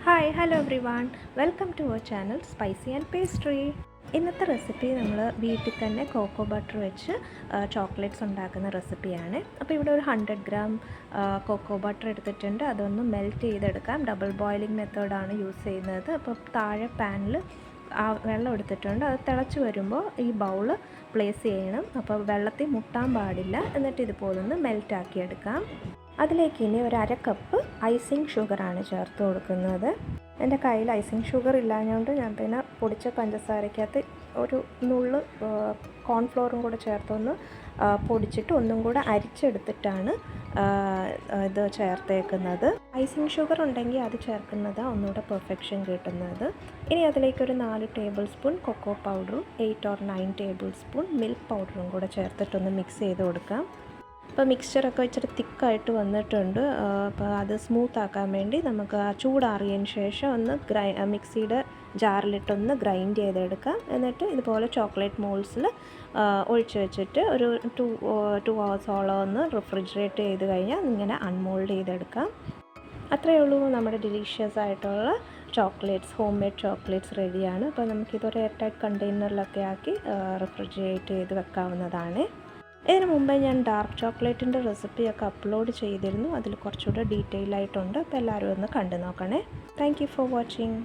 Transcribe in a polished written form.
Hello everyone, welcome to our channel spicy and pastry. ഇന്നത്തെ recipe നമ്മൾ വീട്ടിൽ തന്നെ കോക്കോ ബട്ടർ വെച്ച് ചോക്ലേറ്റ്സ് ഉണ്ടാക്കുന്ന റെസിപ്പിയാണ്. അപ്പോൾ ഇവിടെ ഒരു 100 ഗ്രാം കോക്കോ ബട്ടർ എടുത്തിട്ടുണ്ട്. അതൊന്ന് മെൽറ്റ് ചെയ്തെടുക്കാം. ഡബിൾ ബോയിലിംഗ് മെത്തേഡാണ് യൂസ് ചെയ്യുന്നത്. അപ്പോൾ താഴെ പാനിൽ വെള്ളം എടുത്തിട്ടുണ്ട്. അത് തിളച്ച് വരുമ്പോൾ ഈ ബൗള് പ്ലേസ് ചെയ്യണം. അപ്പോൾ വെള്ളത്തിൽ മുട്ടാൻ പാടില്ല. എന്നിട്ട് ഇതുപോലൊന്ന് മെൽറ്റാക്കി എടുക്കാം. അതിലേക്ക് ഇനി ഒരു 1/2 കപ്പ് ഐസിങ് ഷുഗറാണ് ചേർത്ത് കൊടുക്കുന്നത്. എൻ്റെ കയ്യിൽ ഐസിങ് ഷുഗർ ഇല്ലാഞ്ഞുകൊണ്ട് ഞാൻ പിന്നെ പൊടിച്ച പഞ്ചസാരക്കകത്ത് ഒരു നുള്ള് കോൺഫ്ലോറും കൂടെ ചേർത്തൊന്ന് പൊടിച്ചിട്ട് ഒന്നും കൂടെ അരിച്ചെടുത്തിട്ടാണ് ഇത് ചേർത്തേക്കുന്നത്. ഐസിങ് ഷുഗർ ഉണ്ടെങ്കിൽ അത് ചേർക്കുന്നത് ഒന്നുകൂടെ പെർഫെക്ഷൻ കിട്ടുന്നത്. ഇനി അതിലേക്കൊരു 4 ടേബിൾ സ്പൂൺ കൊക്കോ പൗഡറും 8 or 9 ടേബിൾ സ്പൂൺ മിൽക്ക് പൗഡറും കൂടെ ചേർത്തിട്ടൊന്ന് മിക്സ് ചെയ്ത് കൊടുക്കാം. അപ്പോൾ മിക്സ്ചറൊക്കെ ഇച്ചിരി തിക്കായിട്ട് വന്നിട്ടുണ്ട്. അപ്പോൾ അത് സ്മൂത്താക്കാൻ വേണ്ടി നമുക്ക് ആ ചൂടാറിയതിന് ശേഷം ഒന്ന് മിക്സിയുടെ ജാറിലിട്ടൊന്ന് ഗ്രൈൻഡ് ചെയ്തെടുക്കാം. എന്നിട്ട് ഇതുപോലെ ചോക്ലേറ്റ് മോൾഡ്സിൽ ഒഴിച്ച് വെച്ചിട്ട് ഒരു 2 hours ഒന്ന് റിഫ്രിജറേറ്റ് ചെയ്ത് കഴിഞ്ഞാൽ ഇങ്ങനെ അൺമോൾഡ് ചെയ്തെടുക്കാം. അത്രയേ ഉള്ളൂ, നമ്മുടെ ഡിലീഷ്യസ് ആയിട്ടുള്ള ചോക്ലേറ്റ്സ്, ഹോം മെയ്ഡ് ചോക്ലേറ്റ്സ് റെഡിയാണ്. അപ്പോൾ നമുക്കിതൊരു എയർ ടൈറ്റ് കണ്ടെയ്നറിലൊക്കെ ആക്കി റിഫ്രിജറേറ്റ് ചെയ്ത് വെക്കാവുന്നതാണ്. ഇതിന് മുമ്പേ ഞാൻ ഡാർക്ക് ചോക്ലേറ്റിൻ്റെ റെസിപ്പിയൊക്കെ അപ്ലോഡ് ചെയ്തിരുന്നു. അതിൽ കുറച്ചുകൂടെ ഡീറ്റെയിൽ ആയിട്ടുണ്ട്. അപ്പോൾ എല്ലാവരും ഒന്ന് കണ്ടു നോക്കണേ. Thank you for watching.